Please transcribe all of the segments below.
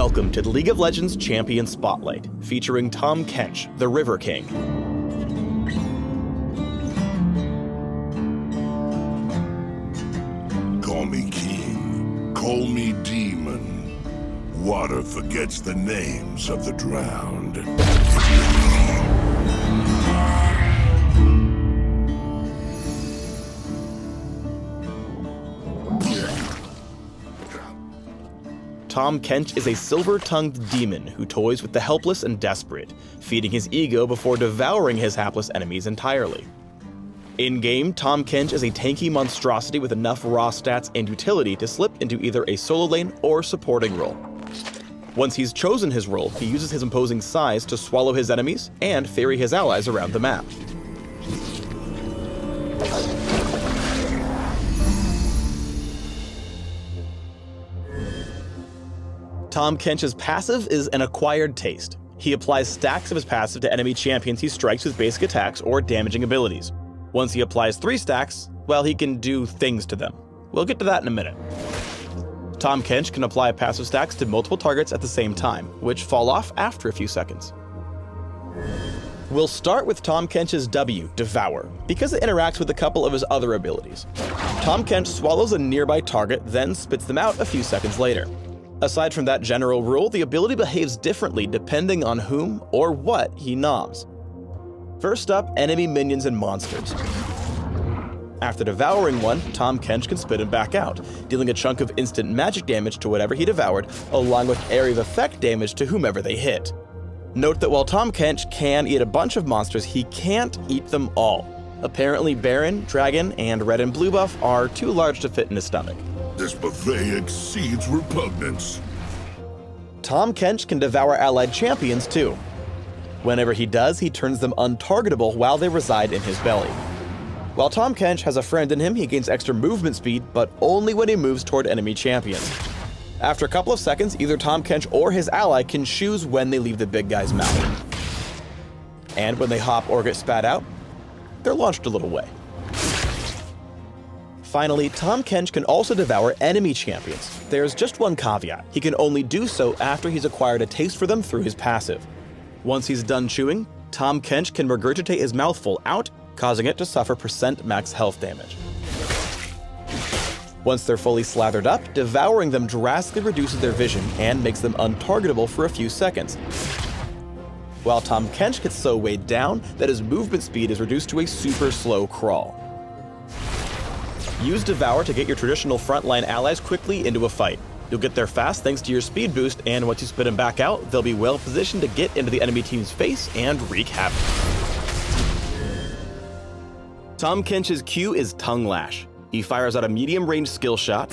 Welcome to the League of Legends Champion Spotlight, featuring Tahm Kench, the River King. Call me king, call me demon. Water forgets the names of the drowned. Tahm Kench is a silver-tongued demon who toys with the helpless and desperate, feeding his ego before devouring his hapless enemies entirely. In-game, Tahm Kench is a tanky monstrosity with enough raw stats and utility to slip into either a solo lane or supporting role. Once he's chosen his role, he uses his imposing size to swallow his enemies and ferry his allies around the map. Tahm Kench's passive is an acquired taste. He applies stacks of his passive to enemy champions he strikes with basic attacks or damaging abilities. Once he applies 3 stacks, well, he can do things to them. We'll get to that in a minute. Tahm Kench can apply passive stacks to multiple targets at the same time, which fall off after a few seconds. We'll start with Tahm Kench's W, Devour, because it interacts with a couple of his other abilities. Tahm Kench swallows a nearby target, then spits them out a few seconds later. Aside from that general rule, the ability behaves differently depending on whom or what he noms. First up, enemy minions and monsters. After devouring one, Tahm Kench can spit him back out, dealing a chunk of instant magic damage to whatever he devoured, along with area of effect damage to whomever they hit. Note that while Tahm Kench can eat a bunch of monsters, he can't eat them all. Apparently Baron, Dragon, and Red and Blue buff are too large to fit in his stomach. This buffet exceeds repugnance. Tahm Kench can devour allied champions too. Whenever he does, he turns them untargetable while they reside in his belly. While Tahm Kench has a friend in him, he gains extra movement speed, but only when he moves toward enemy champions. After a couple of seconds, either Tahm Kench or his ally can choose when they leave the big guy's mouth. And when they hop or get spat out, they're launched a little way. Finally, Tahm Kench can also devour enemy champions. There's just one caveat: he can only do so after he's acquired a taste for them through his passive. Once he's done chewing, Tahm Kench can regurgitate his mouthful out, causing it to suffer % max health damage. Once they're fully slathered up, devouring them drastically reduces their vision and makes them untargetable for a few seconds. While Tahm Kench gets so weighed down that his movement speed is reduced to a super slow crawl. Use Devour to get your traditional frontline allies quickly into a fight. You'll get there fast thanks to your speed boost, and once you spit them back out, they'll be well positioned to get into the enemy team's face and wreak havoc. Tahm Kench's Q is Tongue Lash. He fires out a medium-range skill shot,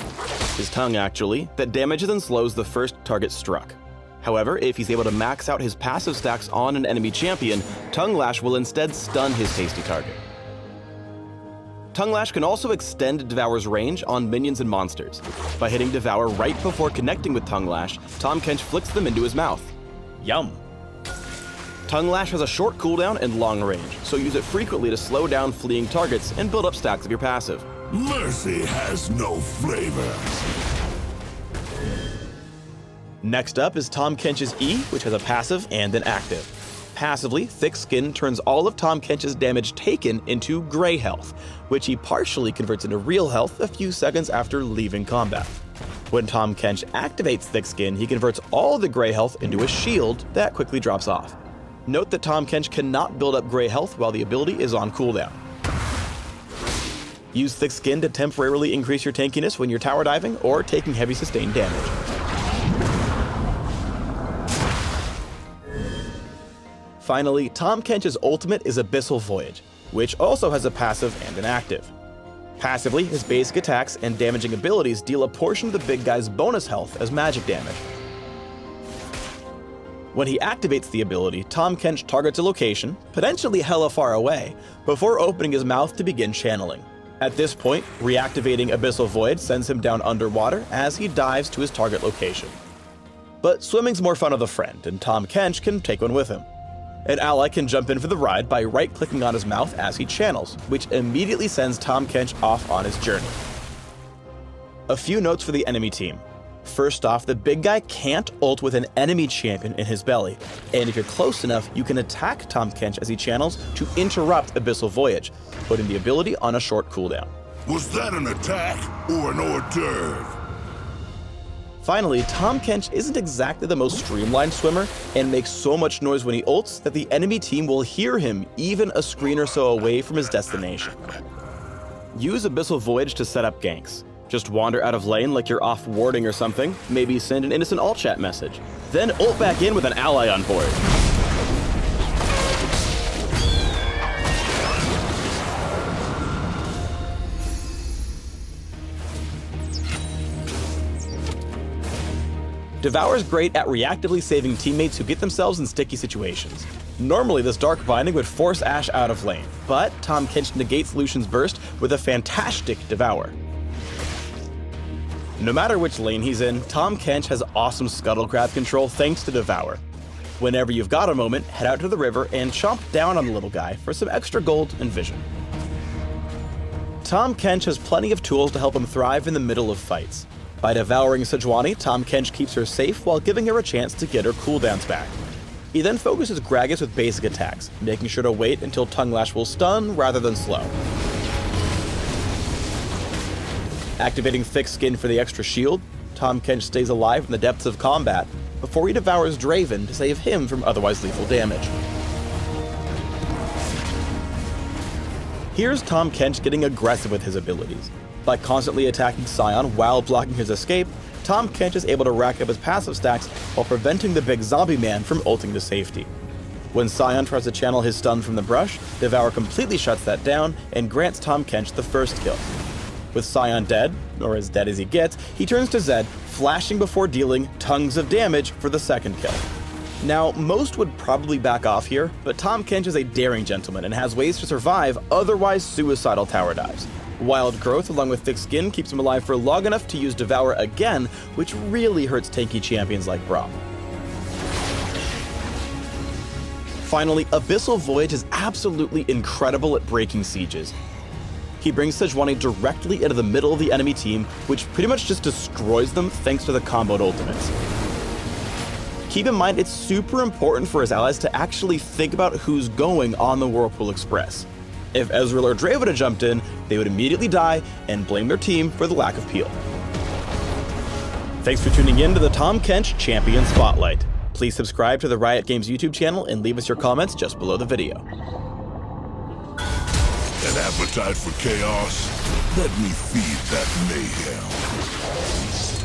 his tongue actually, that damages and slows the first target struck. However, if he's able to max out his passive stacks on an enemy champion, Tongue Lash will instead stun his tasty target. Tongue Lash can also extend Devour's range on minions and monsters. By hitting Devour right before connecting with Tongue Lash, Tahm Kench flicks them into his mouth. Yum! Tongue Lash has a short cooldown and long range, so use it frequently to slow down fleeing targets and build up stacks of your passive. Mercy has no flavor. Next up is Tahm Kench's E, which has a passive and an active. Passively, Thick Skin turns all of Tahm Kench's damage taken into gray health, which he partially converts into real health a few seconds after leaving combat. When Tahm Kench activates Thick Skin, he converts all the gray health into a shield that quickly drops off. Note that Tahm Kench cannot build up gray health while the ability is on cooldown. Use Thick Skin to temporarily increase your tankiness when you're tower diving or taking heavy sustained damage. Finally, Tahm Kench's ultimate is Abyssal Voyage, which also has a passive and an active. Passively, his basic attacks and damaging abilities deal a portion of the big guy's bonus health as magic damage. When he activates the ability, Tahm Kench targets a location, potentially hella far away, before opening his mouth to begin channeling. At this point, reactivating Abyssal Void sends him down underwater as he dives to his target location. But swimming's more fun of the friend, and Tahm Kench can take one with him. An ally can jump in for the ride by right-clicking on his mouth as he channels, which immediately sends Tahm Kench off on his journey. A few notes for the enemy team. First off, the big guy can't ult with an enemy champion in his belly, and if you're close enough, you can attack Tahm Kench as he channels to interrupt Abyssal Voyage, putting the ability on a short cooldown. Was that an attack or an hors d'oeuvre? Finally, Tahm Kench isn't exactly the most streamlined swimmer, and makes so much noise when he ults that the enemy team will hear him even a screen or so away from his destination. Use Abyssal Voyage to set up ganks. Just wander out of lane like you're off warding or something, maybe send an innocent alt chat message. Then ult back in with an ally on board. Devour's great at reactively saving teammates who get themselves in sticky situations. Normally, this Dark Binding would force Ashe out of lane, but Tahm Kench negates Lucian's burst with a fantastic Devour. No matter which lane he's in, Tahm Kench has awesome scuttle grab control thanks to Devour. Whenever you've got a moment, head out to the river and chomp down on the little guy for some extra gold and vision. Tahm Kench has plenty of tools to help him thrive in the middle of fights. By devouring Sejuani, Tahm Kench keeps her safe while giving her a chance to get her cooldowns back. He then focuses Gragas with basic attacks, making sure to wait until Tongue Lash will stun rather than slow. Activating Thick Skin for the extra shield, Tahm Kench stays alive in the depths of combat before he devours Draven to save him from otherwise lethal damage. Here's Tahm Kench getting aggressive with his abilities. By constantly attacking Sion while blocking his escape, Tahm Kench is able to rack up his passive stacks while preventing the big zombie man from ulting to safety. When Sion tries to channel his stun from the brush, Devour completely shuts that down and grants Tahm Kench the first kill. With Sion dead, or as dead as he gets, he turns to Zed, flashing before dealing tons of damage for the second kill. Now, most would probably back off here, but Tahm Kench is a daring gentleman and has ways to survive otherwise suicidal tower dives. Wild Growth along with Thick Skin keeps him alive for long enough to use Devour again, which really hurts tanky champions like Braum. Finally, Abyssal Voyage is absolutely incredible at breaking sieges. He brings Sejuani directly into the middle of the enemy team, which pretty much just destroys them thanks to the comboed ultimates. Keep in mind, it's super important for his allies to actually think about who's going on the Whirlpool Express. If Ezreal or Draven had jumped in, they would immediately die and blame their team for the lack of peel. Thanks for tuning in to the Tahm Kench Champion Spotlight. Please subscribe to the Riot Games YouTube channel and leave us your comments just below the video. An appetite for chaos? Let me feed that mayhem.